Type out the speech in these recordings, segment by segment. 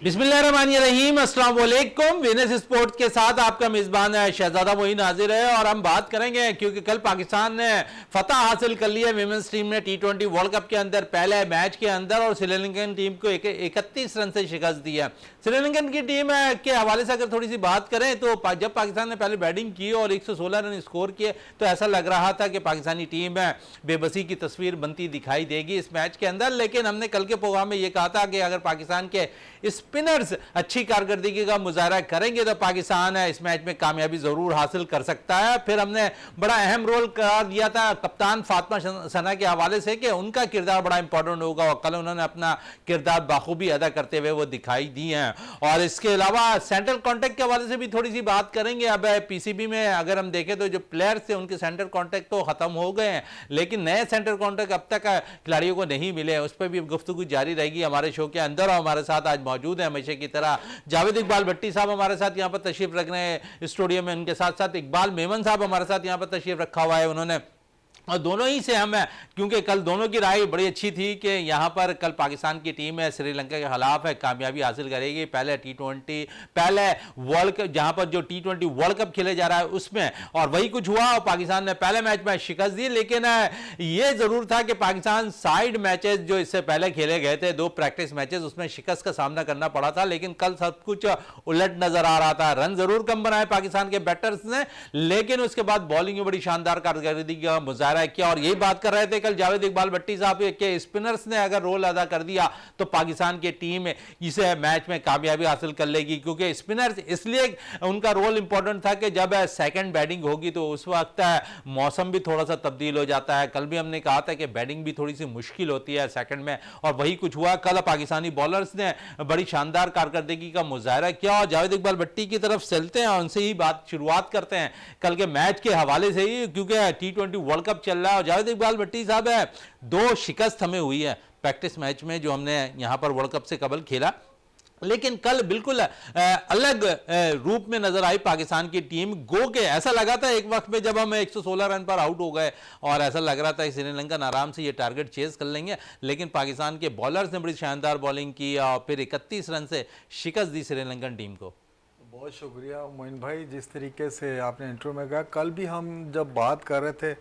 बिस्मिल्लाहिर्रहमानिर्रहीम, अस्सलाम वालेकुम। विनस स्पोर्ट्स के साथ आपका मेजबान है शहजादा मोइन हाजिर है और हम बात करेंगे क्योंकि कल पाकिस्तान ने फतह हासिल कर लिया विमेंस टीम ने T20 वर्ल्ड कप के अंदर पहले मैच के अंदर और श्रीलंकन टीम को 31 रन से शिकस्त दी है। श्रीलंकन की टीम के हवाले से अगर थोड़ी सी बात करें तो जब पाकिस्तान ने पहले बैटिंग की और 116 रन स्कोर किए तो ऐसा लग रहा था कि पाकिस्तानी टीम बेबसी की तस्वीर बनती दिखाई देगी इस मैच के अंदर। लेकिन हमने कल के प्रोग्राम में यह कहा था कि अगर पाकिस्तान के स्पिनर्स अच्छी कारकर्दगी का मुजाहरा करेंगे तो पाकिस्तान इस मैच में कामयाबी जरूर हासिल कर सकता है। फिर हमने बड़ा अहम रोल करार दिया था कप्तान फातिमा सना के हवाले से कि उनका किरदार बड़ा इंपॉर्टेंट होगा और कल उन्होंने अपना किरदार बाखूबी अदा करते हुए वो दिखाई दी हैं। और इसके अलावा सेंट्रल कॉन्टैक्ट के हवाले से भी थोड़ी सी बात करेंगे। अब पीसीबी में अगर हम देखें तो जो प्लेयर्स थे उनके सेंट्रल कॉन्टैक्ट तो खत्म हो गए हैं, लेकिन नए सेंट्रल कॉन्टैक्ट अब तक खिलाड़ियों को नहीं मिले। उस पर भी गुफ्तगू जारी रहेगी हमारे शो के अंदर। और हमारे साथ आज मौजूद है हमेशा की तरह जावेद इकबाल भट्टी साहब हमारे साथ यहाँ पर तशरीफ रख रहे हैं स्टूडियो में। उनके साथ साथ इकबाल मेमन साहब हमारे साथ यहाँ पर तशरीफ रखा हुआ है। उन्होंने और दोनों ही से हम है क्योंकि कल दोनों की राय बड़ी अच्छी थी कि यहाँ पर कल पाकिस्तान की टीम है श्रीलंका के खिलाफ है कामयाबी हासिल करेगी। पहले वर्ल्ड कप जहाँ पर जो T20 वर्ल्ड कप खेले जा रहा है उसमें, और वही कुछ हुआ और पाकिस्तान ने पहले मैच में शिकस्त दी। लेकिन ये जरूर था कि पाकिस्तान साइड मैचेस जो इससे पहले खेले गए थे 2 प्रैक्टिस मैचेस उसमें शिकस्त का सामना करना पड़ा था। लेकिन कल सब कुछ उलट नजर आ रहा था। रन जरूर कम बनाए पाकिस्तान के बैटर्स ने, लेकिन उसके बाद बॉलिंग में बड़ी शानदार कारकर्दगी का मुजाहरा किया। और यही बात कर रहे थे कल जावेद इकबाल भट्टी साहब के स्पिनर्स ने अगर रोल अदा कर दिया तो पाकिस्तान की टीम इसे मैच में कामयाबी हासिल कर लेगी। क्योंकि स्पिनर्स इसलिए उनका रोल इंपॉर्टेंट था कि जब सेकंड बैटिंग होगी तो उस वक्त मौसम भी थोड़ा सा तब्दील हो जाता है। कल भी हमने कहा था कि बैटिंग भी थोड़ी सी मुश्किल होती है सेकंड में, और वही कुछ हुआ। कल पाकिस्तानी बॉलर्स ने बड़ी शानदार कारकर्दगी का मुजाहरा किया। और जावेद इकबाल भट्टी की तरफ चलते हैं और उनसे ही बात शुरुआत करते हैं कल के मैच के हवाले से ही, क्योंकि T20 वर्ल्ड कप चल रहा है। और जावेद इकबाल भट्टी साहब 2 शिकस्त हमें हुई है प्रैक्टिस मैच में जो हमने यहां पर वर्ल्ड कप से कबल खेला, लेकिन कल बिल्कुल अलग रूप में नजर आई पाकिस्तान की टीम। गो के ऐसा लगा था एक वक्त में जब हम 116 रन पर आउट हो गए और ऐसा लग रहा था श्रीलंकन आराम से ये टारगेट चेज कर लेंगे, लेकिन पाकिस्तान के बॉलर्स ने बड़ी शानदार बॉलिंग की और फिर 31 रन से शिकस्त दी श्रीलंकन टीम को। बहुत शुक्रिया मोइन भाई, जिस तरीके से आपने इंट्रो में कहा। कल भी हम जब बात कर रहे थे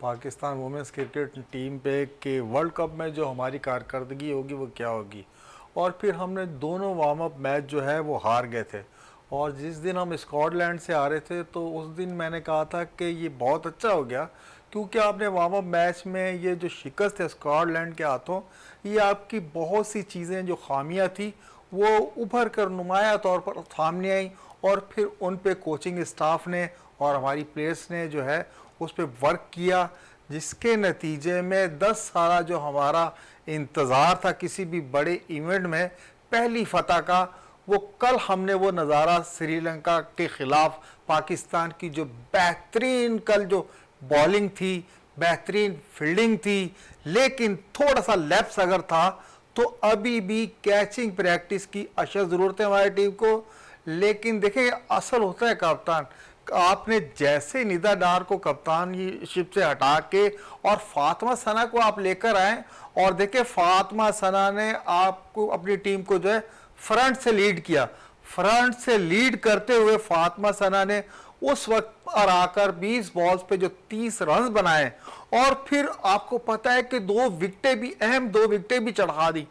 पाकिस्तान वुमेंस क्रिकेट टीम पे कि वर्ल्ड कप में जो हमारी कारकर्दगी होगी वो क्या होगी, और फिर हमने दोनों वार्म अप मैच जो है वो हार गए थे। और जिस दिन हम स्कॉटलैंड से आ रहे थे तो उस दिन मैंने कहा था कि ये बहुत अच्छा हो गया, क्योंकि आपने वार्म अप मैच में ये जो शिकस्त है स्कॉटलैंड के हाथों, ये आपकी बहुत सी चीज़ें जो खामियां थी वो उभर कर नुमाया तौर पर सामने आई। और फिर उन पे कोचिंग स्टाफ ने और हमारी प्लेयर्स ने जो है उस पर वर्क किया, जिसके नतीजे में 10 साल जो हमारा इंतज़ार था किसी भी बड़े इवेंट में पहली फतह का, वो कल हमने वो नज़ारा श्रीलंका के ख़िलाफ़ पाकिस्तान की जो बेहतरीन कल जो बॉलिंग थी, बेहतरीन फील्डिंग थी, लेकिन थोड़ा सा लैप्स अगर था तो अभी भी कैचिंग प्रैक्टिस की अशद ज़रूरत है हमारी टीम को। लेकिन देखें असल होता है कप्तान, आपने जैसे निदा डार को कप्तानशिप से हटा के और फातिमा सना को आप लेकर आए, और देखें फातिमा सना ने आपको अपनी टीम को जो है फ्रंट से लीड किया। फ्रंट से लीड करते हुए फातिमा सना ने उस वक्त पर आकर 20 बॉल्स पे जो 30 रन बनाए, और फिर आपको पता है कि 2 विकेटें भी, अहम 2 विकेटें भी चढ़ा दी।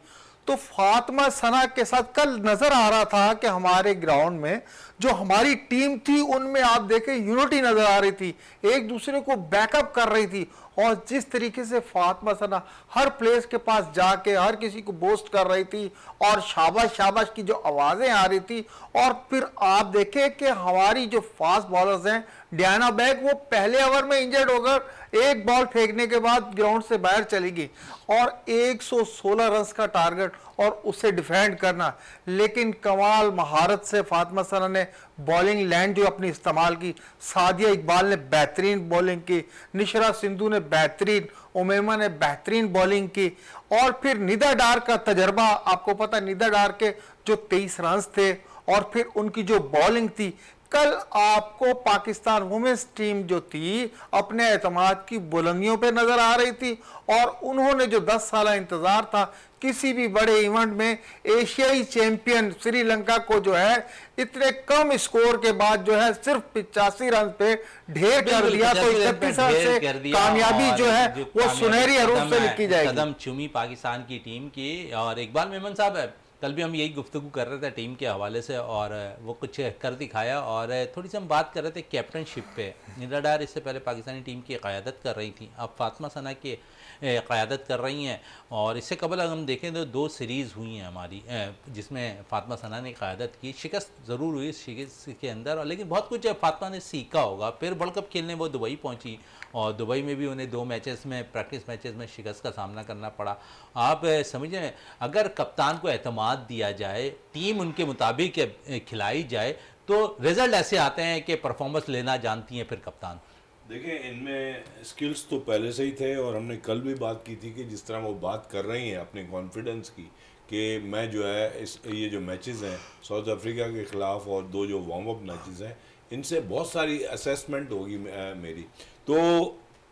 तो फातिमा सना के साथ कल नजर आ रहा था कि हमारे ग्राउंड में जो हमारी टीम थी उनमें आप देखें यूनिटी नजर आ रही थी, एक दूसरे को बैकअप कर रही थी। और जिस तरीके से फातिमा सना हर प्लेयर के पास जाके हर किसी को बोस्ट कर रही थी और शाबाश शाबाश की जो आवाज़ें आ रही थी। और फिर आप देखें कि हमारी जो फास्ट बॉलर्स हैं डियाना बैग, वो पहले ओवर में इंजर्ड होकर एक बॉल फेंकने के बाद ग्राउंड से बाहर चली गई, और 116 रन का टारगेट और उसे डिफेंड करना। लेकिन कमाल महारत से फातिमा सना ने बॉलिंग लाइन जो अपनी इस्तेमाल की, सादिया इकबाल ने बेहतरीन बॉलिंग की, निशरा सिंधु ने बेहतरीन, उमैमा ने बेहतरीन बॉलिंग की। और फिर निदा डार का तजर्बा, आपको पता निदा डार के जो 23 रन थे और फिर उनकी जो बॉलिंग थी, कल आपको पाकिस्तान वुमेन्स टीम जो थी अपने एतमाद की बुलंदियों पे नजर आ रही थी। और उन्होंने जो 10 साल इंतजार था किसी भी बड़े इवेंट में एशियाई चैंपियन श्रीलंका को जो है इतने कम स्कोर के बाद जो है सिर्फ 85 रन पे ढेर कर दिया। तो 31 रन से कामयाबी जो है वो सुनहरी हरूफ से लिखी जाएगी। कदम चूमी पाकिस्तान की टीम की। और इकबाल मेमन साहब, कल भी हम यही गुफ्तगू कर रहे थे टीम के हवाले से और वो कुछ कर दिखाया। और थोड़ी सी हम बात कर रहे थे कैप्टनशिप पे। निदा डार इससे पहले पाकिस्तानी टीम की क़यादत कर रही थी, अब फातिमा सना की क़यादत कर रही हैं। और इससे कबल अगर हम देखें तो 2 सीरीज़ हुई हैं हमारी जिसमें फातिमा सना ने क़यादत की। शिकस्त ज़रूर हुई शिकस्त के अंदर, और लेकिन बहुत कुछ फातिमा ने सीखा होगा। फिर वर्ल्ड कप खेलने वो दुबई पहुंची और दुबई में भी उन्हें 2 मैचेस में, प्रैक्टिस मैचेस में शिकस्त का सामना करना पड़ा। आप समझें, अगर कप्तान को एतमाद दिया जाए, टीम उनके मुताबिक खिलाई जाए, तो रिज़ल्ट ऐसे आते हैं कि परफॉर्मेंस लेना जानती हैं फिर कप्तान। देखिए, इनमें स्किल्स तो पहले से ही थे और हमने कल भी बात की थी कि जिस तरह वो बात कर रही हैं अपने कॉन्फिडेंस की कि मैं जो है ये जो मैचेस हैं साउथ अफ्रीका के ख़िलाफ़ और 2 जो वार्म अप मैचेस हैं, इनसे बहुत सारी असेसमेंट होगी मेरी। तो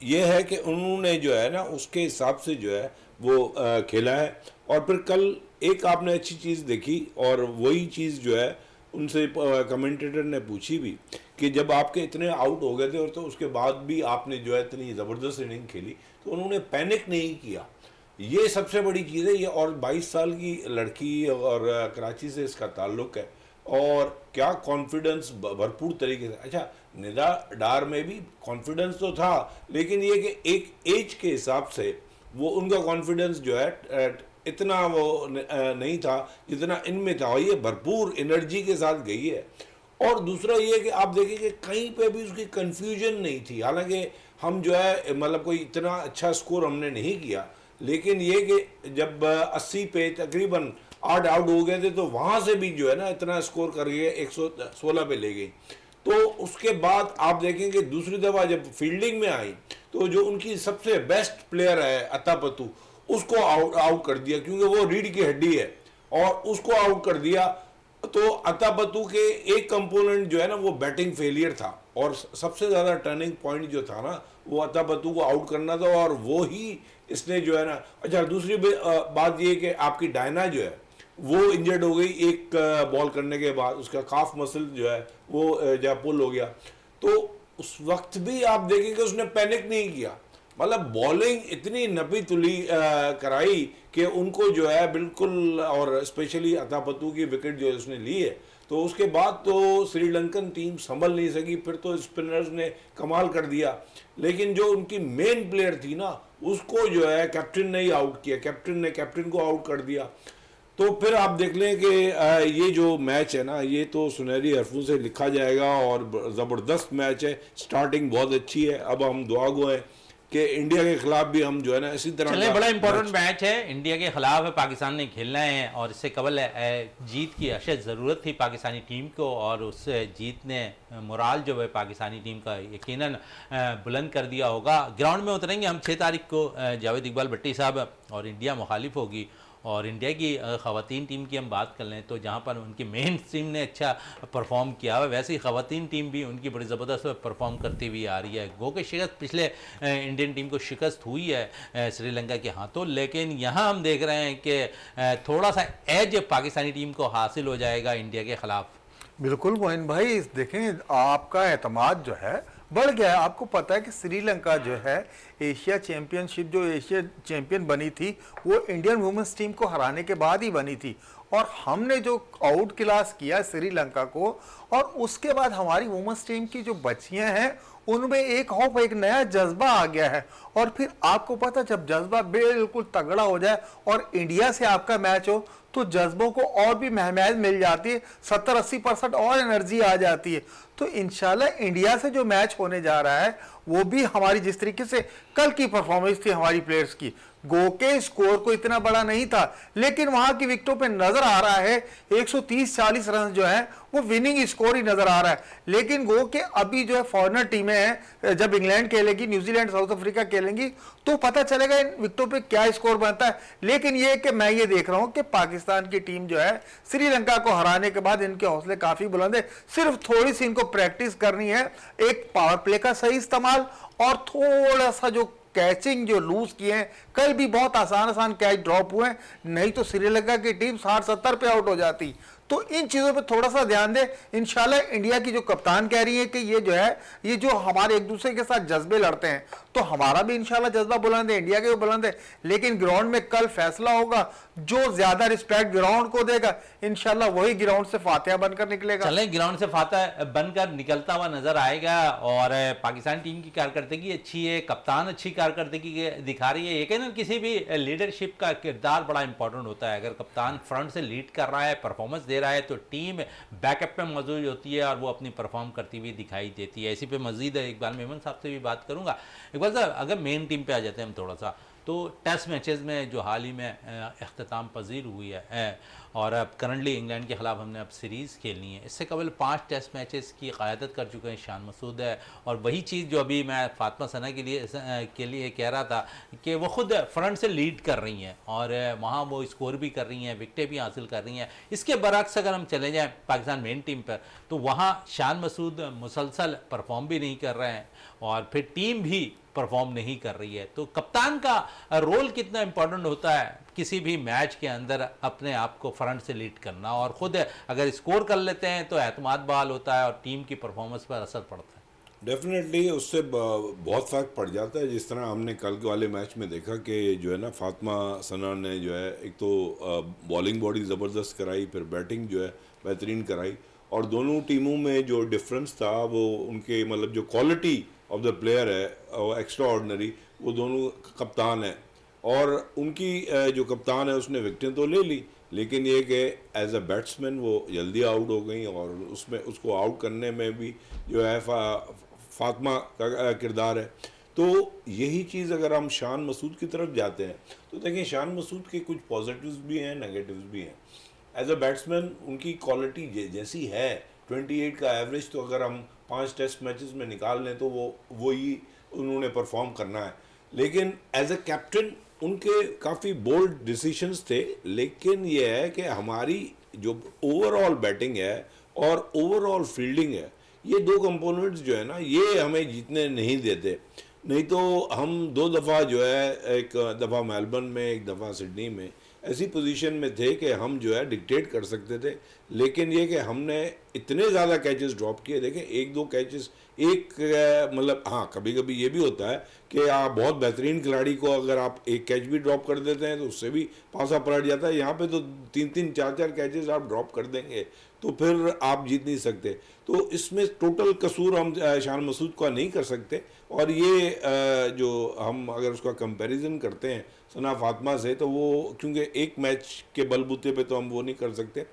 ये है कि उन्होंने जो है ना उसके हिसाब से जो है वो खेला है। और फिर कल एक आपने अच्छी चीज़ देखी और वही चीज़ जो है उनसे कमेंटेटर ने पूछी भी कि जब आपके इतने आउट हो गए थे और तो उसके बाद भी आपने जो है इतनी ज़बरदस्त इनिंग खेली, तो उन्होंने पैनिक नहीं किया। ये सबसे बड़ी चीज़ है ये। और 22 साल की लड़की और कराची से इसका ताल्लुक़ है और क्या कॉन्फिडेंस भरपूर तरीके से। अच्छा, निदा डार में भी कॉन्फिडेंस तो था, लेकिन ये कि एक एज के हिसाब से वो उनका कॉन्फिडेंस जो है इतना वो नहीं था जितना इनमें था। और ये भरपूर एनर्जी के साथ गई है। और दूसरा ये कि आप देखें कि कहीं पे भी उसकी कन्फ्यूजन नहीं थी। हालांकि हम जो है मतलब कोई इतना अच्छा स्कोर हमने नहीं किया, लेकिन ये कि जब 80 पे तकरीबन 8 आउट हो गए थे तो वहाँ से भी जो है ना इतना स्कोर कर गए, 116 पे ले गई। तो उसके बाद आप देखेंगे दूसरी दफ़ा जब फील्डिंग में आई तो जो उनकी सबसे बेस्ट प्लेयर है अता पत्तू, उसको आउट कर दिया, क्योंकि वो रीढ़ की हड्डी है और उसको आउट कर दिया। तो अता पत्तू के एक कंपोनेंट जो है ना वो बैटिंग फेलियर था और सबसे ज़्यादा टर्निंग पॉइंट जो था ना वो अता पत्तू को आउट करना था और वो ही इसने जो है ना। अच्छा, दूसरी बात ये कि आपकी डायना जो है वो इंजर्ड हो गई एक बॉल करने के बाद, उसका काफ मसल जो है वो जो पुल हो गया। तो उस वक्त भी आप देखेंगे उसने पैनिक नहीं किया, मतलब बॉलिंग इतनी नपी तुली कराई कि उनको जो है बिल्कुल। और स्पेशली अता पत्तू की विकेट जो है उसने ली है, तो उसके बाद तो श्रीलंकन टीम संभल नहीं सकी। फिर तो स्पिनर्स ने कमाल कर दिया, लेकिन जो उनकी मेन प्लेयर थी ना उसको जो है कैप्टन ने ही आउट किया, कैप्टन को आउट कर दिया। तो फिर आप देख लें कि ये जो मैच है ना ये तो सुनहरी हरफों से लिखा जाएगा और ज़बरदस्त मैच है। स्टार्टिंग बहुत अच्छी है। अब हम दुआ गो हैं कि इंडिया के खिलाफ भी हम जो है ना इसी तरह चलिए, बड़ा इंपॉर्टेंट मैच है, इंडिया के खिलाफ पाकिस्तान ने खेलना है और इससे कबल जीत की अशद ज़रूरत थी पाकिस्तानी टीम को और उस जीत ने मोराल जो है पाकिस्तानी टीम का यकीनन बुलंद कर दिया होगा। ग्राउंड में उतरेंगे हम 6 तारीख को, जावेद इकबाल भट्टी साहब, और इंडिया मुखालिफ होगी। और इंडिया की ख़वातीन टीम की हम बात कर लें तो जहाँ पर उनकी मेन टीम ने अच्छा परफॉर्म किया है, वैसे ही ख़वातीन टीम भी उनकी बड़ी ज़बरदस्त परफॉर्म करती हुई आ रही है। गो के शिकस्त पिछले इंडियन टीम को शिकस्त हुई है श्रीलंका के हाथों, लेकिन यहाँ हम देख रहे हैं कि थोड़ा सा एज पाकिस्तानी टीम को हासिल हो जाएगा इंडिया के ख़िलाफ़। बिल्कुल मोइन भाई, देखें आपका एतमाद जो है बढ़ गया है। आपको पता है कि श्रीलंका जो है एशिया चैंपियनशिप, जो एशिया चैंपियन बनी थी वो इंडियन वुमेन्स टीम को हराने के बाद ही बनी थी। और हमने जो आउट क्लास किया श्रीलंका को, और उसके बाद हमारी वुमेन्स टीम की जो बच्चियां हैं उनमें एक होप, एक नया जज्बा आ गया है। और फिर आपको पता, जब जज्बा बिल्कुल तगड़ा हो जाए और इंडिया से आपका मैच हो तो जज्बों को और भी महमायत मिल जाती है, 70-80% और एनर्जी आ जाती है। तो इंशाल्लाह इंडिया से जो मैच होने जा रहा है वो भी हमारी, जिस तरीके से कल की परफॉर्मेंस थी हमारी प्लेयर्स की, गो के स्कोर को इतना बड़ा नहीं था, लेकिन वहां की विकेटों पे नजर आ रहा है 130-40 रन जो है वो विनिंग स्कोर ही नजर आ रहा है। लेकिन गो के अभी जो है फॉरेनर टीमें हैं, जब इंग्लैंड खेलेगी, न्यूजीलैंड, साउथ अफ्रीका खेलेंगी तो पता चलेगा इन विकेटों पे क्या स्कोर बनता है। लेकिन ये कि मैं ये देख रहा हूं कि पाकिस्तान की टीम जो है श्रीलंका को हराने के बाद इनके हौसले काफी बुलंद है। सिर्फ थोड़ी सी इनको प्रैक्टिस करनी है, एक पावर प्ले का सही इस्तेमाल और थोड़ा सा जो कैचिंग जो लूज किए हैं, कल भी बहुत आसान आसान कैच ड्रॉप हुए हैं, नहीं तो श्रीलंका की टीम 60-70 पे आउट हो जाती। तो इन चीज़ों पे थोड़ा सा ध्यान दें। इंशाल्लाह इंडिया की जो कप्तान कह रही है कि ये जो है, ये जो हमारे एक दूसरे के साथ जज्बे लड़ते हैं, तो हमारा भी इंशाल्लाह जज्बा बुलंद है, इंडिया के भी बुलंद है, लेकिन ग्राउंड में कल फैसला होगा। जो ज्यादा रिस्पेक्ट ग्राउंड को देगा इंशाल्लाह वही ग्राउंड से फातिहा बनकर निकलेगा। चलें, ग्राउंड से फातिहा बनकर निकलता हुआ नजर आएगा। और पाकिस्तान टीम की कारकर्दगी अच्छी है, कप्तान अच्छी कारकर्दगी दिखा रही है। यकीनन किसी भी लीडरशिप का किरदार बड़ा इंपॉर्टेंट होता है। अगर कप्तान फ्रंट से लीड कर रहा है, परफॉर्मेंस दे रहा है, तो टीम बैकअप पे मौजूद होती है और वो अपनी परफॉर्म करती हुई दिखाई देती है। इसी पे मजीद इकबाल मेमन साहब से भी बात करूंगा। इकबाल साहब, अगर मेन टीम पे आ जाते हैं हम थोड़ा सा, तो टेस्ट मैचेस में जो हाल ही में अख्ताम पजीर हुई है और अब करंटली इंग्लैंड के ख़िलाफ़ हमने अब सीरीज़ खेलनी है। इससे कबल 5 टेस्ट मैचेस की क़यादत कर चुके हैं शान मसूद है। और वही चीज़ जो अभी मैं फातिमा सना के लिए कह रहा था कि वो ख़ुद फ्रंट से लीड कर रही हैं और वहाँ वो स्कोर भी कर रही हैं, विकटें भी हासिल कर रही हैं। इसके बरक्स अगर हम चले जाएँ पाकिस्तान मेन टीम पर, तो वहाँ शान मसूद मुसलसल परफॉर्म भी नहीं कर रहे हैं और फिर टीम भी परफॉर्म नहीं कर रही है। तो कप्तान का रोल कितना इंपॉर्टेंट होता है किसी भी मैच के अंदर अपने आप को फ्रंट से लीड करना, और खुद अगर स्कोर कर लेते हैं तो एतमाद बहाल होता है और टीम की परफॉर्मेंस पर असर पड़ता है। डेफिनेटली उससे बहुत फ़र्क पड़ जाता है। जिस तरह हमने कल वाले मैच में देखा कि जो है ना, फातिमा सना ने जो है एक तो बॉलिंग बॉडी ज़बरदस्त कराई, फिर बैटिंग जो है बेहतरीन कराई, और दोनों टीमों में जो डिफरेंस था वो उनके मतलब जो क्वालिटी ऑफ द प्लेयर है एक्स्ट्रा ऑर्डिनरी, वो दोनों कप्तान है। और उनकी जो कप्तान है उसने विकेटें तो ले ली, लेकिन ये कि एज अ बैट्समैन वो जल्दी आउट हो गई और उसमें उसको आउट करने में भी जो है फातिमा का किरदार है। तो यही चीज़ अगर हम शान मसूद की तरफ जाते हैं तो देखिए, शान मसूद के कुछ पॉजिटिव्स भी हैं, नेगेटिव्स भी हैं। एज अ बैट्समैन उनकी क्वालिटी जैसी है, 28 का एवरेज तो अगर हम 5 टेस्ट मैचेस में निकाल लें तो वो ही उन्होंने परफॉर्म करना है। लेकिन एज अ कैप्टन उनके काफ़ी बोल्ड डिसीशंस थे, लेकिन ये है कि हमारी जो ओवरऑल बैटिंग है और ओवरऑल फील्डिंग है, ये 2 कंपोनेंट्स जो है ना, ये हमें जीतने नहीं देते। नहीं तो हम 2 दफ़ा जो है, एक दफ़ा मेलबर्न में, एक दफ़ा सिडनी में, ऐसी पोजीशन में थे कि हम जो है डिक्टेट कर सकते थे। लेकिन ये कि हमने इतने ज़्यादा कैचेस ड्रॉप किए। देखें, 1-2 कैचेस, एक मतलब हाँ, कभी कभी ये भी होता है कि आप बहुत बेहतरीन खिलाड़ी को अगर आप एक कैच भी ड्रॉप कर देते हैं तो उससे भी पासा पलट जाता है। यहाँ पे तो 3-3, 4-4 कैचेस आप ड्रॉप कर देंगे तो फिर आप जीत नहीं सकते। तो इसमें टोटल कसूर हम शान मसूद का नहीं कर सकते। और ये जो हम अगर उसका कंपैरिजन करते हैं सना फातिमा से, तो वो क्योंकि एक मैच के बलबूते पे तो हम वो नहीं कर सकते,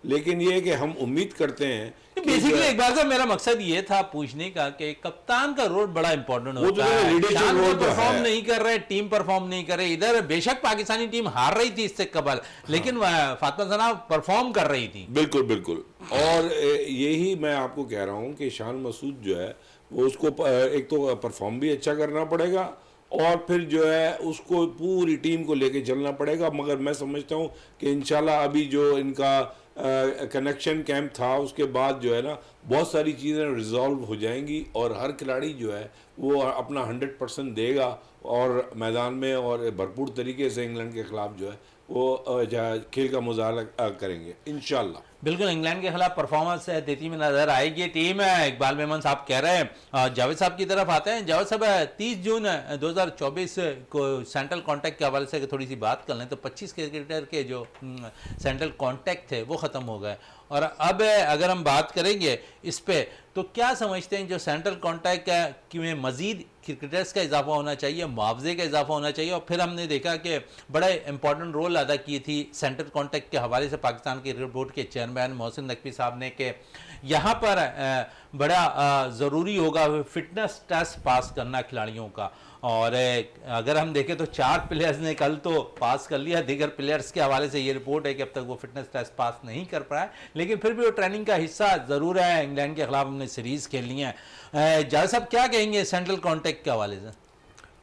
लेकिन ये है कि हम उम्मीद करते हैं। बेसिकली एक बार का मेरा मकसद ये था पूछने का कि कप्तान का रोल बड़ा इंपॉर्टेंट होता है। शान परफॉर्म नहीं कर रहे, टीम परफॉर्म नहीं कर रही। इधर बेशक पाकिस्तानी टीम हार रही थी इससे कबल, लेकिन फातिमा सना परफॉर्म कर रही थी। बिल्कुल बिल्कुल। और यही मैं आपको कह रहा हूँ कि शान मसूद जो है वो उसको एक तो परफॉर्म भी अच्छा करना पड़ेगा और फिर जो है उसको पूरी टीम को लेके चलना पड़ेगा। मगर मैं समझता हूँ कि इंशाल्लाह अभी जो इनका कनेक्शन कैंप था उसके बाद जो है ना, बहुत सारी चीज़ें रिजॉल्व हो जाएंगी और हर खिलाड़ी जो है वो अपना 100% देगा और मैदान में और भरपूर तरीके से इंग्लैंड के ख़िलाफ़ जो है वो खेल का मुजाहरा करेंगे इंशाल्लाह। बिल्कुल, इंग्लैंड के खिलाफ परफॉर्मेंस देती में नजर आएगी टीम। इकबाल मेमन साहब कह रहे हैं। जावेद साहब की तरफ आते हैं। जावेद साहब, 30 जून 2024 को सेंट्रल कॉन्टैक्ट के हवाले से थोड़ी सी बात कर लें तो 25 क्रिकेटर के जो सेंट्रल कॉन्टैक्ट थे वो ख़त्म हो गए और अब अगर हम बात करेंगे इस पर तो क्या समझते हैं जो सेंट्रल कॉन्टैक्ट में मज़ीद क्रिकेटर्स का इजाफा होना चाहिए, मुआवजे का इजाफा होना चाहिए। और फिर हमने देखा कि बड़ा इंपॉर्टेंट रोल अदा की थी सेंट्रल कॉन्टैक्ट के हवाले से पाकिस्तान के क्रिकेट बोर्ड के चेयरमैन मोहसिन नकवी साहब ने कि यहाँ पर बड़ा ज़रूरी होगा फिटनेस टेस्ट पास करना खिलाड़ियों का। और अगर हम देखें तो 4 प्लेयर्स ने कल तो पास कर लिया, दीगर प्लेयर्स के हवाले से ये रिपोर्ट है कि अब तक वो फिटनेस टेस्ट पास नहीं कर पाए, लेकिन फिर भी वो ट्रेनिंग का हिस्सा ज़रूर है। इंग्लैंड के खिलाफ हमने सीरीज़ खेलनी है। जावेद साहब क्या कहेंगे सेंट्रल कॉन्टैक्ट के हवाले से?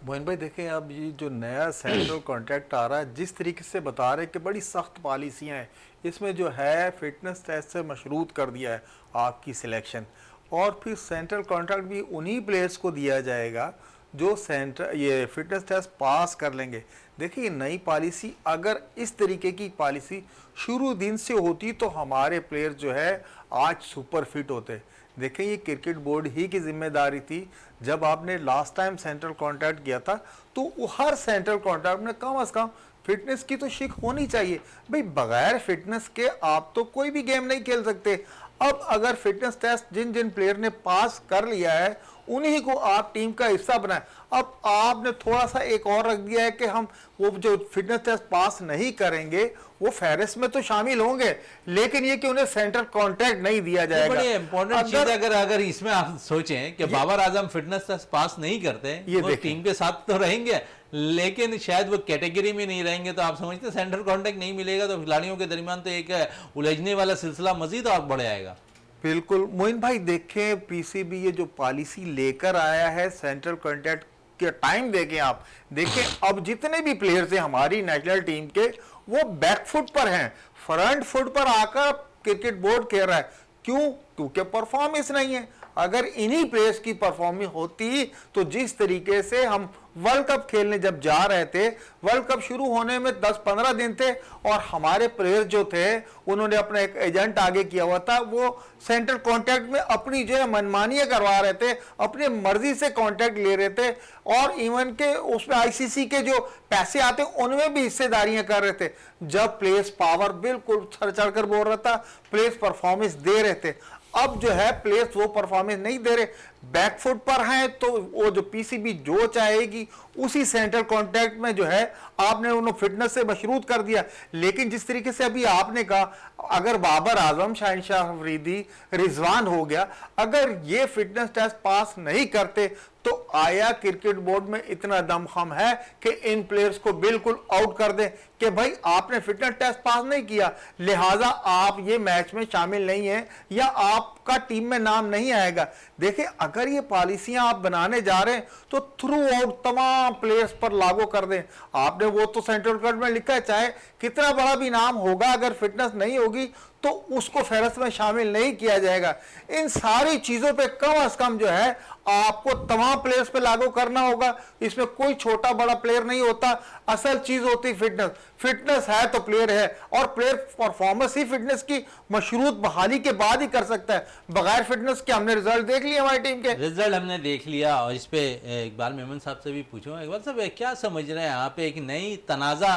मोइन भाई देखें, अब ये जो नया सेंट्रल कॉन्ट्रैक्ट आ रहा है, जिस तरीके से बता रहे हैं कि बड़ी सख्त पॉलिसियाँ हैं, इसमें जो है फिटनेस टेस्ट से मशरूत कर दिया है आपकी सिलेक्शन, और फिर सेंट्रल कॉन्ट्रैक्ट भी उन्हीं प्लेयर्स को दिया जाएगा जो सेंटर ये फिटनेस टेस्ट पास कर लेंगे। देखिए नई पॉलिसी, अगर इस तरीके की पॉलिसी शुरू दिन से होती तो हमारे प्लेयर जो है आज सुपर फिट होते। देखें ये क्रिकेट बोर्ड ही की जिम्मेदारी थी। जब आपने लास्ट टाइम सेंट्रल कॉन्ट्रैक्ट किया था तो हर सेंट्रल कॉन्ट्रैक्ट में कम से कम फिटनेस की तो शिक होनी चाहिए भाई। बगैर फिटनेस के आप तो कोई भी गेम नहीं खेल सकते। अब अगर फिटनेस टेस्ट जिन जिन प्लेयर ने पास कर लिया है उन्हीं को आप टीम का हिस्सा बनाए। अब आपने थोड़ा सा एक और रख दिया है कि हम वो जो फिटनेस टेस्ट पास नहीं करेंगे वो फहरिस्त में तो शामिल होंगे, लेकिन ये कि उन्हें सेंट्रल कॉन्ट्रैक्ट नहीं दिया जाएगा। बड़ी इंपॉर्टेंट चीज अगर इसमें आप सोचें कि Babar Azam fitness test pass नहीं करते, वो टीम के साथ तो रहेंगे लेकिन शायद वो कैटेगरी में नहीं रहेंगे, तो आप समझते सेंट्रल कॉन्ट्रैक्ट नहीं मिलेगा तो खिलाड़ियों के दरमियान तो एक उलझने वाला सिलसिला मजीद और बढ़ जाएगा। बिल्कुल मोइन भाई, देखें पीसीबी ये जो पॉलिसी लेकर आया है सेंट्रल कॉन्ट्रैक्ट के टाइम देखें आप, देखें अब जितने भी प्लेयर्स हैं हमारी नेशनल टीम के वो बैकफुट पर हैं, फ्रंट फुट पर आकर क्रिकेट बोर्ड कह रहा है। क्यों? क्योंकि परफॉर्मेंस नहीं है। अगर इन्हीं प्लेयर्स की परफॉर्मेंस होती तो जिस तरीके से हम वर्ल्ड कप खेलने जब जा रहे थे, वर्ल्ड कप शुरू होने में 10-15 दिन थे और हमारे प्लेयर जो थे उन्होंने अपना एक एजेंट आगे किया हुआ था, वो सेंट्रल कॉन्ट्रैक्ट में अपनी जो है मनमानियां करवा रहे थे, अपनी मर्जी से कॉन्ट्रैक्ट ले रहे थे और इवन के उसमें आईसीसी के जो पैसे आते उनमें भी हिस्सेदारियां कर रहे थे। जब प्लेयर्स पावर बिल्कुल चढ़ चढ़कर बोल रहा था, प्लेयर्स परफॉर्मेंस दे रहे थे। अब जो है प्लेयर्स वो परफॉर्मेंस नहीं दे रहे, बैकफुट पर हैं, तो वो जो पीसीबी जो चाहेगी उसी सेंट्रल कॉन्ट्रैक्ट में जो है आपने उन्हें फिटनेस से मशरूत कर दिया। लेकिन जिस तरीके से अभी आपने कहा, अगर बाबर आजम, शहनशाह अफरीदी, रिजवान हो गया, अगर ये फिटनेस टेस्ट पास नहीं करते तो आया क्रिकेट बोर्ड में इतना दमखम है कि इन प्लेयर्स को बिल्कुल आउट कर दे कि भाई आपने फिटनेस टेस्ट पास नहीं किया, लिहाजा आप ये मैच में शामिल नहीं है या आपका टीम में नाम नहीं आएगा। देखिए अगर ये पॉलिसियां आप बनाने जा रहे हैं तो थ्रू आउट तमाम प्लेयर्स पर लागू कर दें। आपने वो तो सेंट्रल कॉन्ट्रैक्ट में लिखा है, चाहे कितना बड़ा भी नाम होगा, अगर फिटनेस नहीं होगी तो उसको फहरिस्त में शामिल नहीं किया जाएगा। इन सारी चीजों पे कम से कम जो है आपको तमाम प्लेयर्स पे लागू करना होगा। इसमें कोई छोटा बड़ा प्लेयर नहीं होता, असल चीज होती फिटनेस। फिटनेस है तो प्लेयर है, और प्लेयर परफॉर्मेंस ही फिटनेस की मशरूत बहाली के बाद ही कर सकता है। बगैर फिटनेस के हमने रिजल्ट देख लिया, हमारी टीम के रिजल्ट हमने देख लिया। और इस पे इकबाल मेमन साहब से भी पूछूं, इकबाल साहब क्या समझ रहे हैं यहाँ पे, एक नई तनाजा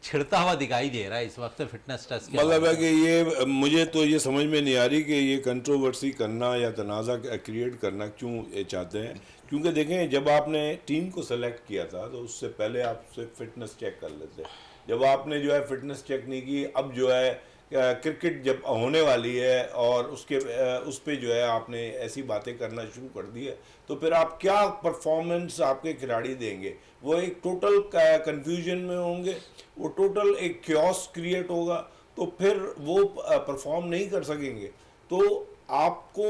छिड़ता हुआ दिखाई दे रहा है इस वक्त फिटनेस टेस्ट के? मतलब है कि ये मुझे तो ये समझ में नहीं आ रही कि ये कंट्रोवर्सी करना या तनाज़ा क्रिएट करना क्यों ये चाहते हैं। क्योंकि देखें जब आपने टीम को सेलेक्ट किया था तो उससे पहले आप सिर्फ फिटनेस चेक कर लेते। जब आपने जो है फिटनेस चेक नहीं की, अब जो है क्रिकेट जब होने वाली है और उस पे जो है आपने ऐसी बातें करना शुरू कर दी है, तो फिर आप क्या परफॉर्मेंस आपके खिलाड़ी देंगे? वो एक टोटल कंफ्यूजन में होंगे, वो टोटल एक क्योस क्रिएट होगा, तो फिर वो परफॉर्म नहीं कर सकेंगे। तो आपको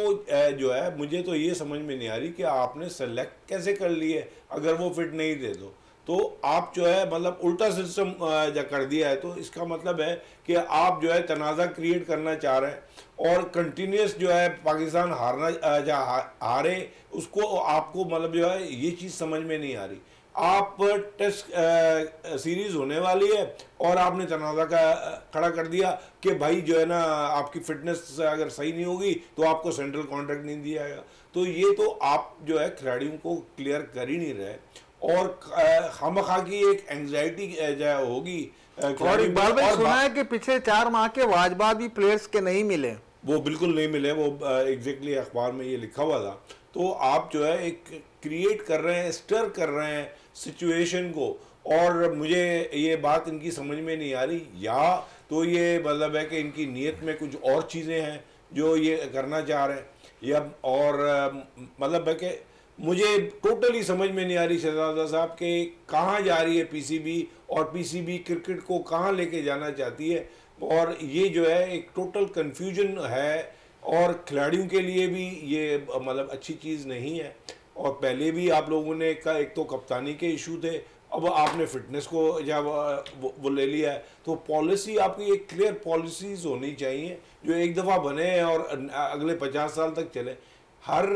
जो है, मुझे तो ये समझ में नहीं आ रही कि आपने सेलेक्ट कैसे कर लिए अगर वो फिट नहीं दे तो आप जो है मतलब उल्टा सिस्टम कर दिया है। तो इसका मतलब है कि आप जो है तनाज़ा क्रिएट करना चाह रहे हैं और कंटिन्यूस जो है पाकिस्तान हारे उसको आपको मतलब जो है ये चीज़ समझ में नहीं आ रही। आप टेस्ट सीरीज होने वाली है और आपने तनाज़ा का खड़ा कर दिया कि भाई जो है ना आपकी फिटनेस अगर सही नहीं होगी तो आपको सेंट्रल कॉन्ट्रैक्ट नहीं दिया जाएगा। तो ये तो आप जो है खिलाड़ियों को क्लियर कर ही नहीं रहे और खामखा की एक एंजाइटी होगी। और इकबाल भाई सुना है कि पिछले 4 माह के वाजबात भी प्लेयर्स के नहीं मिले। वो बिल्कुल नहीं मिले, वो एग्जैक्टली अखबार में ये लिखा हुआ था। तो आप जो है एक क्रिएट कर रहे हैं, स्टर कर रहे हैं सिचुएशन को, और मुझे ये बात इनकी समझ में नहीं आ रही, या तो ये मतलब है कि इनकी नीयत में कुछ और चीज़ें हैं जो ये करना चाह रहे हैं, या और मतलब है कि मुझे टोटली समझ में नहीं आ रही शहजादा साहब के कहाँ जा रही है पीसीबी, और पीसीबी क्रिकेट को कहाँ लेके जाना चाहती है। और ये जो है एक टोटल कंफ्यूजन है और खिलाड़ियों के लिए भी ये मतलब अच्छी चीज़ नहीं है। और पहले भी आप लोगों ने एक तो कप्तानी के इशू थे, अब आपने फिटनेस को जब वो ले लिया है, तो पॉलिसी आपकी एक क्लियर पॉलिसीज होनी चाहिए जो एक दफ़ा बने और अगले 50 साल तक चले। हर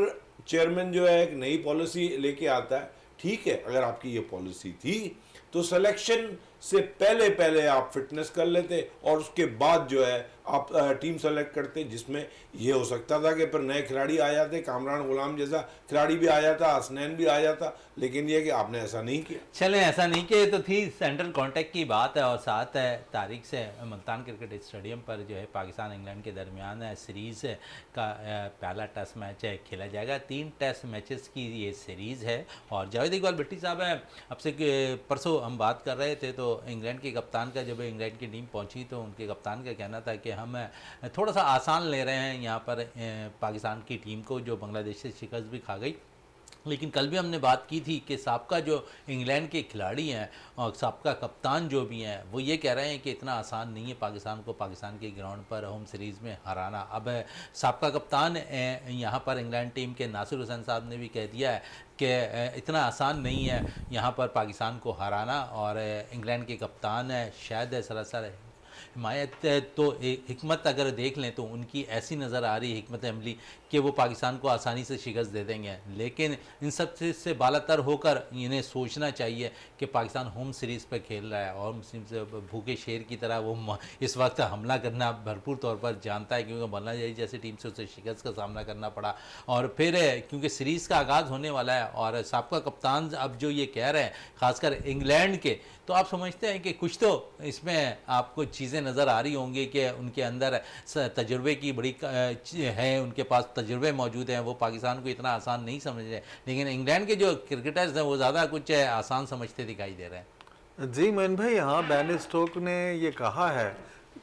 चेयरमैन जो है एक नई पॉलिसी लेके आता है, ठीक है, अगर आपकी ये पॉलिसी थी तो सिलेक्शन से पहले पहले आप फिटनेस कर लेते और उसके बाद जो है आप टीम सेलेक्ट करते, जिसमें ये हो सकता था कि फिर नए खिलाड़ी आ जाते, कामरान गुलाम जैसा खिलाड़ी भी आ जाता, हसनैन भी आ जाता, लेकिन ये कि आपने ऐसा नहीं किया। चलें, ऐसा नहीं किया तो थी सेंट्रल कॉन्टैक्ट की बात है। और 7 तारीख से मुल्तान क्रिकेट स्टेडियम पर जो है पाकिस्तान इंग्लैंड के दरमियान सीरीज़ का पहला टेस्ट मैच खेला जाएगा। 3 टेस्ट मैचेस की ये सीरीज़ है। और जावेद इकबाल भट्टी साहब हैं, अब से परसों हम बात कर रहे थे तो इंग्लैंड के कप्तान का, जब इंग्लैंड की टीम पहुंची तो उनके कप्तान का कहना था कि हम थोड़ा सा आसान ले रहे हैं यहाँ पर पाकिस्तान की टीम को, जो बांग्लादेश से शिकस्त भी खा गई। लेकिन कल भी हमने बात की थी कि साबका जो इंग्लैंड के खिलाड़ी हैं और साबका कप्तान जो भी हैं, वो ये कह रहे हैं कि इतना आसान नहीं है पाकिस्तान को पाकिस्तान के ग्राउंड पर होम सीरीज़ में हराना। अब साबका कप्तान यहाँ पर इंग्लैंड टीम के नासिर हुसैन साहब ने भी कह दिया है कि इतना आसान नहीं है यहाँ पर पाकिस्तान को हराना। और इंग्लैंड के कप्तान शायद सरासर हिमायत तो हिकमत अगर देख लें तो उनकी ऐसी नज़र आ रही है, हिकमत अमली, कि वो पाकिस्तान को आसानी से शिकस्त दे देंगे। लेकिन इन सब से बालातर होकर इन्हें सोचना चाहिए कि पाकिस्तान होम सीरीज़ पर खेल रहा है और से भूखे शेर की तरह वो इस वक्त हमला करना भरपूर तौर पर जानता है, क्योंकि बांग्लादेश जैसी टीम से उसे शिकस्त का सामना करना पड़ा। और फिर क्योंकि सीरीज़ का आगाज़ होने वाला है और साबका कप्तान अब जो ये कह रहे हैं ख़ासकर इंग्लैंड के, तो आप समझते हैं कि कुछ तो इसमें आपको चीज़ें नज़र आ रही होंगी कि उनके अंदर तजुर्बे की बड़ी है, उनके पास तजुर्बे मौजूद हैं, वो पाकिस्तान को इतना आसान नहीं समझ रहे। लेकिन इंग्लैंड के जो क्रिकेटर्स हैं वो ज़्यादा कुछ आसान समझते दिखाई दे रहे हैं। जी मोइन भाई, यहाँ बैन स्टोक ने ये कहा है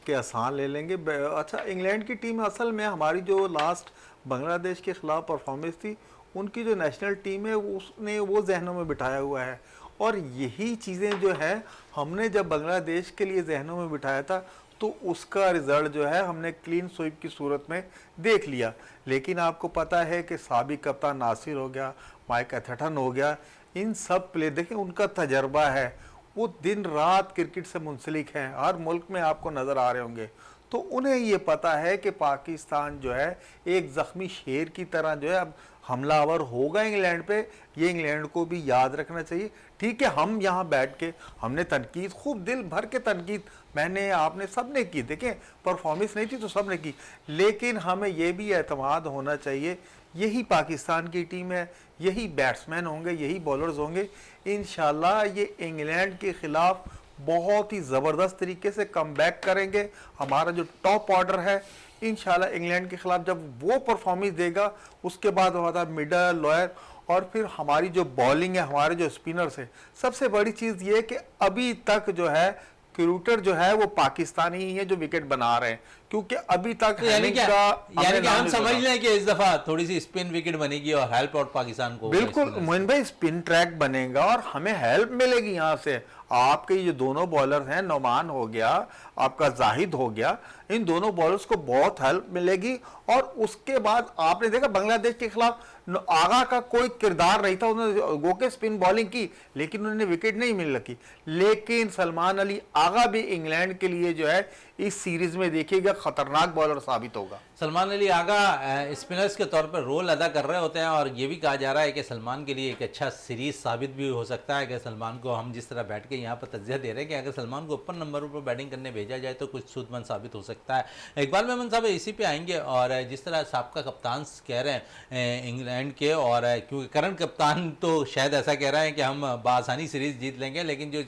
कि आसान ले लेंगे। अच्छा, इंग्लैंड की टीम असल में हमारी जो लास्ट बांग्लादेश के ख़िलाफ़ परफॉर्मेंस थी, उनकी जो नेशनल टीम है उसने वो जहनों में बिठाया हुआ है। और यही चीज़ें जो है हमने जब बांग्लादेश के लिए जहनों में बिठाया था तो उसका रिज़ल्ट जो है हमने क्लीन स्वीप की सूरत में देख लिया। लेकिन आपको पता है कि साबिक कप्तान नासिर हो गया, माइक एथर्टन हो गया, इन सब प्लेयर देखें उनका तजर्बा है, वो दिन रात क्रिकेट से मुंसलिक हैं, हर मुल्क में आपको नज़र आ रहे होंगे। तो उन्हें ये पता है कि पाकिस्तान जो है एक ज़ख्मी शेर की तरह जो है अब हमलावर होगा इंग्लैंड पे। ये इंग्लैंड को भी याद रखना चाहिए। ठीक है, हम यहाँ बैठ के हमने तनकीद, खूब दिल भर के तनकीद मैंने आपने सब ने की, देखें परफॉर्मेंस नहीं थी तो सब ने की, लेकिन हमें ये भी एतमाद होना चाहिए यही पाकिस्तान की टीम है, यही बैट्समैन होंगे, यही बॉलर्स होंगे। इंशाल्लाह ये इंग्लैंड के ख़िलाफ़ बहुत ही ज़बरदस्त तरीके से कम बैक करेंगे। हमारा जो टॉप ऑर्डर है इंशाल्लाह इंग्लैंड के ख़िलाफ़ जब वो परफॉर्मेंस देगा, उसके बाद होता है मिडल लोअर, और फिर हमारी जो बॉलिंग है, हमारे जो स्पिनर्स है, सबसे बड़ी चीज़ ये है कि अभी तक जो है क्रिकेटर जो है वो पाकिस्तानी ही है जो विकेट बना रहे हैं, क्योंकि अभी तक यानी कि हम समझ लें कि इस दफा थोड़ी सी स्पिन विकेट बनेगी और हेल्प आउट पाकिस्तान को। बिल्कुल मोइन भाई, स्पिन ट्रैक बनेगा और हमें हेल्प मिलेगी यहाँ से। आपके ये दोनों बॉलर हैं, नोमान हो गया, आपका जाहिद हो गया, इन दोनों बॉलर्स को बहुत हेल्प मिलेगी। और उसके बाद आपने देखा बांग्लादेश के खिलाफ आगा का कोई किरदार नहीं था, उन्होंने गोके स्पिन बॉलिंग की लेकिन उन्हें विकेट नहीं मिल रखी। लेकिन सलमान अली आगा भी इंग्लैंड के लिए जो है इस सीरीज में देखिएगा खतरनाक बॉलर साबित होगा। सलमान अली आगा स्पिनर्स के तौर पर रोल अदा कर रहे होते हैं और ये भी कहा जा रहा है कि सलमान के लिए एक अच्छा सीरीज साबित भी हो सकता है कि सलमान को हम जिस तरह बैठ के यहाँ पर तज्जिया दे रहे हैं कि अगर सलमान को ऊपर नंबरों पर बैटिंग करने भेजा जाए तो कुछ सूदमंद साबित हो सकता है। इकबाल मेमन साहब इसी पे आएंगे और जिस तरह साबका कप्तान कह रहे हैं इंग्लैंड के, और क्योंकि करंट कप्तान तो शायद ऐसा कह रहे हैं कि हम बआसानी सीरीज जीत लेंगे, लेकिन जो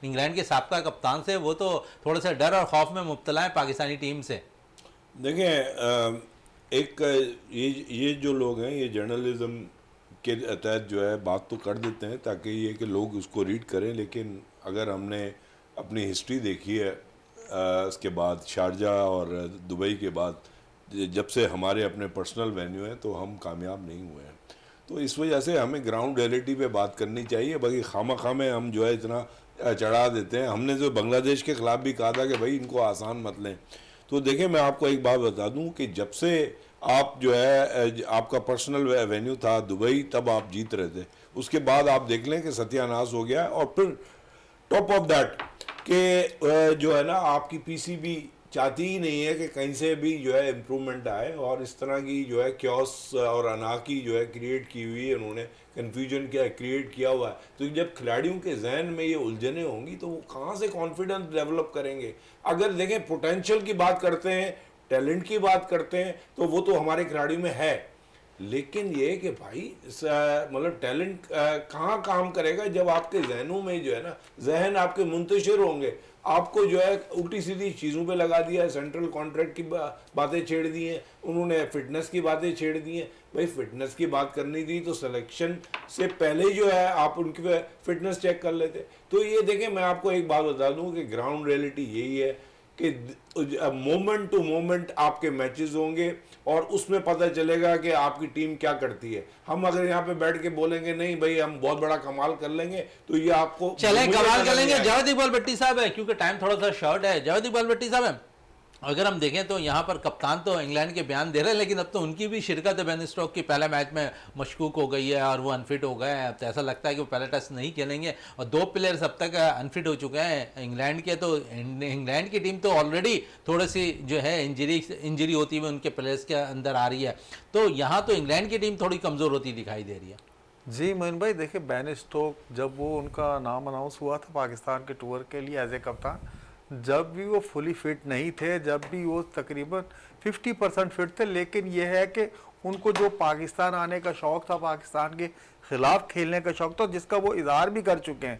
इंग्लैंड के साबका कप्तान से वो तो थोड़ा सा डर और खौफ में मुब्तला है पाकिस्तानी टीम से। देखें, एक ये जो लोग हैं ये जर्नलिज्म के तहत जो है बात तो कर देते हैं ताकि ये कि लोग उसको रीड करें, लेकिन अगर हमने अपनी हिस्ट्री देखी है उसके बाद शारजा और दुबई के बाद जब से हमारे अपने पर्सनल वेन्यू हैं तो हम कामयाब नहीं हुए हैं। तो इस वजह से हमें ग्राउंड रियलिटी पे बात करनी चाहिए, बाकी खामा में हम जो है इतना चढ़ा देते हैं। हमने जो बांग्लादेश के ख़िलाफ़ भी कहा था कि भाई इनको आसान मत लें। तो देखिए, मैं आपको एक बात बता दूं कि जब से आप जो है आपका पर्सनल वेन्यू था दुबई, तब आप जीत रहे थे। उसके बाद आप देख लें कि सत्यानाश हो गया, और फिर टॉप ऑफ दैट कि जो है ना आपकी पीसीबी चाहती ही नहीं है कि कहीं से भी जो है इम्प्रूवमेंट आए, और इस तरह की जो है क्योस और अनाकी जो है क्रिएट की हुई है, उन्होंने कन्फ्यूजन क्या क्रिएट किया हुआ है। तो जब खिलाड़ियों के जहन में ये उलझने होंगी तो वो कहाँ से कॉन्फिडेंस डेवलप करेंगे। अगर देखें पोटेंशियल की बात करते हैं, टैलेंट की बात करते हैं, तो वो तो हमारे खिलाड़ियों में है, लेकिन ये कि भाई मतलब टैलेंट कहाँ काम करेगा जब आपके जहनों में जो है ना, जहन आपके मुंतशिर होंगे। आपको जो है उल्टी सीधी चीज़ों पे लगा दिया है, सेंट्रल कॉन्ट्रैक्ट की बातें छेड़ दी हैं उन्होंने, फिटनेस की बातें छेड़ दी हैं। भाई फिटनेस की बात करनी थी तो सिलेक्शन से पहले जो है आप उनकी फिटनेस चेक कर लेते। तो ये देखें, मैं आपको एक बात बता दूं कि ग्राउंड रियलिटी यही है कि मोमेंट टू मोमेंट आपके मैचेस होंगे और उसमें पता चलेगा कि आपकी टीम क्या करती है। हम अगर यहाँ पे बैठ के बोलेंगे नहीं भाई हम बहुत बड़ा कमाल कर लेंगे, तो ये आपको चलें कमाल कर लेंगे। जावेद इकबाल भट्टी साहब है, क्योंकि टाइम थोड़ा सा शॉर्ट है। जावेद इकबाल भट्टी साहब है, अगर हम देखें तो यहाँ पर कप्तान तो इंग्लैंड के बयान दे रहे हैं, लेकिन अब तो उनकी भी शिरकत है बेन स्टोक्स की पहले मैच में मशकूक हो गई है और वो अनफिट हो गए हैं। अब तो ऐसा लगता है कि वो पहला टेस्ट नहीं खेलेंगे, और 2 प्लेयर्स अब तक अनफिट हो चुके हैं इंग्लैंड के। तो इंग्लैंड की टीम तो ऑलरेडी थोड़ी सी जो है इंजरी होती हुई उनके प्लेयर्स के अंदर आ रही है, तो यहाँ तो इंग्लैंड की टीम थोड़ी कमज़ोर होती दिखाई दे रही है। जी मोइन भाई, देखिए बेन स्टोक जब वो उनका नाम अनाउंस हुआ था पाकिस्तान के टूर के लिए एज ए कप्तान, जब भी वो फुली फिट नहीं थे, जब भी वो तकरीबन 50% फिट थे, लेकिन ये है कि उनको जो पाकिस्तान आने का शौक़ था, पाकिस्तान के ख़िलाफ़ खेलने का शौक़ था, जिसका वो इज़हार भी कर चुके हैं।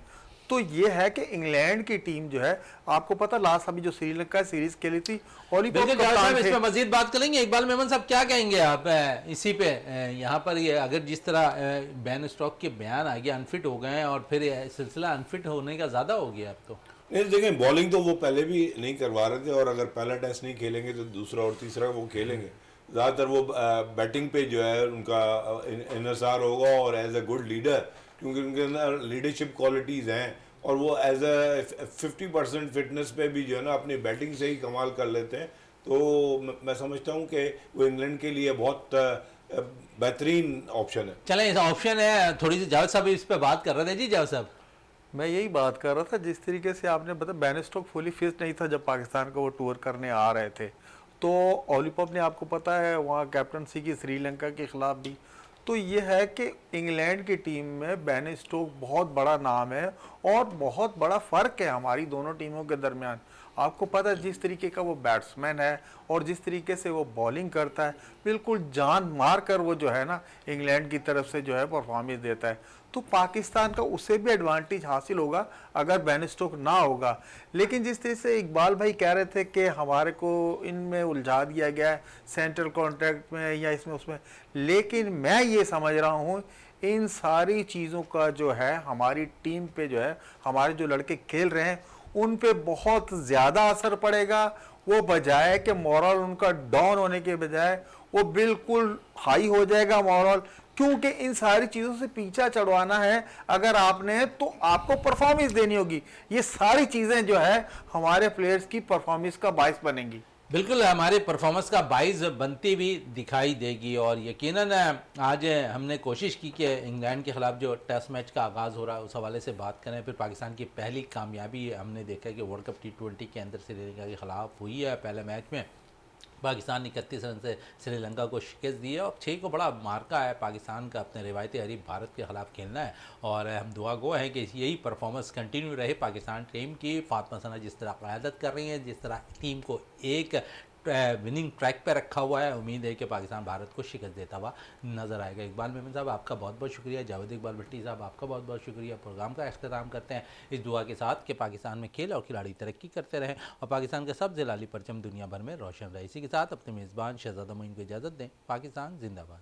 तो ये है कि इंग्लैंड की टीम जो है, आपको पता लास्ट अभी जो श्रीलंका सीरीज़ खेली थी, इस पर मजीद बात करेंगे। इकबाल मेमन साहब क्या कहेंगे आप इसी पे? यहाँ पर ये अगर जिस तरह बेन स्टोक्स के बयान आ गया, अनफिट हो गए हैं और फिर सिलसिला अनफिट होने का ज़्यादा हो गया अब तो। नहीं देखें, बॉलिंग तो वो पहले भी नहीं करवा रहे थे, और अगर पहला टेस्ट नहीं खेलेंगे तो दूसरा और तीसरा वो खेलेंगे। ज़्यादातर वो बैटिंग पे जो है उनका इन्हसार होगा, और एज ए गुड लीडर, क्योंकि उनके अंदर लीडरशिप क्वालिटीज़ हैं, और वो एज ए 50% फिटनेस पे भी जो है ना अपनी बैटिंग से ही कमाल कर लेते हैं। तो मैं समझता हूँ कि वो इंग्लैंड के लिए बहुत बेहतरीन ऑप्शन है। चलें, इस ऑप्शन है। थोड़ी सी जावेद साहब इस पर बात कर रहे थे। जी जावेद साहब, मैं यही बात कर रहा था, जिस तरीके से आपने बताया बेन स्टोक फुली फिट नहीं था जब पाकिस्तान का वो टूर करने आ रहे थे, तो ओलिपॉप ने आपको पता है वहाँ कैप्टनसी की श्रीलंका के ख़िलाफ़ भी। तो ये है कि इंग्लैंड की टीम में बेन स्टोक बहुत बड़ा नाम है और बहुत बड़ा फ़र्क है हमारी दोनों टीमों के दरमियान। आपको पता है जिस तरीके का वो बैट्समैन है और जिस तरीके से वो बॉलिंग करता है, बिल्कुल जान मार कर वो जो है ना इंग्लैंड की तरफ से जो है परफॉर्मेंस देता है। तो पाकिस्तान का उससे भी एडवांटेज हासिल होगा अगर बेन स्टोक ना होगा। लेकिन जिस तरह से इकबाल भाई कह रहे थे कि हमारे को इनमें उलझा दिया गया है सेंट्रल कॉन्ट्रैक्ट में या इसमें उसमें, लेकिन मैं ये समझ रहा हूँ इन सारी चीज़ों का जो है हमारी टीम पे जो है, हमारे जो लड़के खेल रहे हैं उन पे बहुत ज़्यादा असर पड़ेगा। वो बजाय कि मोरल उनका डाउन होने के बजाय वो बिल्कुल हाई हो जाएगा मोरल, क्योंकि इन सारी चीज़ों से पीछा चढ़वाना है अगर आपने, तो आपको परफॉर्मेंस देनी होगी। ये सारी चीज़ें जो है हमारे प्लेयर्स की परफॉर्मेंस का बाइस बनेंगी। बिल्कुल हमारे परफॉर्मेंस का बाइस बनती भी दिखाई देगी। और यकीनन आज हमने कोशिश की कि इंग्लैंड के ख़िलाफ़ जो टेस्ट मैच का आगाज़ हो रहा है उस हवाले से बात करें। फिर पाकिस्तान की पहली कामयाबी हमने देखा कि वर्ल्ड कप T20 के अंदर श्रीलंका के ख़िलाफ़ हुई है। पहले मैच में पाकिस्तान ने 31 रन से श्रीलंका को शिकस्त दी है, और 6 को बड़ा मार्का है पाकिस्तान का अपने रिवायती हरीफ भारत के ख़िलाफ़ खेलना है। और हम दुआ गो हैं कि यही परफॉर्मेंस कंटिन्यू रहे पाकिस्तान टीम की। फातिमा सना जिस तरह क़यादत कर रही हैं, जिस तरह टीम को एक विनिंग ट्रैक पे रखा हुआ है, उम्मीद है कि पाकिस्तान भारत को शिकस्त देता हुआ नज़र आएगा। इकबाल मेमन साहब आपका बहुत बहुत शुक्रिया। जावेद इकबाल भट्टी साहब आपका बहुत बहुत शुक्रिया। प्रोग्राम का अख्ताम करते हैं इस दुआ के साथ कि पाकिस्तान में खेल और खिलाड़ी तरक्की करते रहें और पाकिस्तान का सबसे लाली परचम दुनिया भर में रोशन रहे। इसी के साथ अपने मेज़बान शहजादा मोइन को इजाज़त दें। पाकिस्तान जिंदाबाद।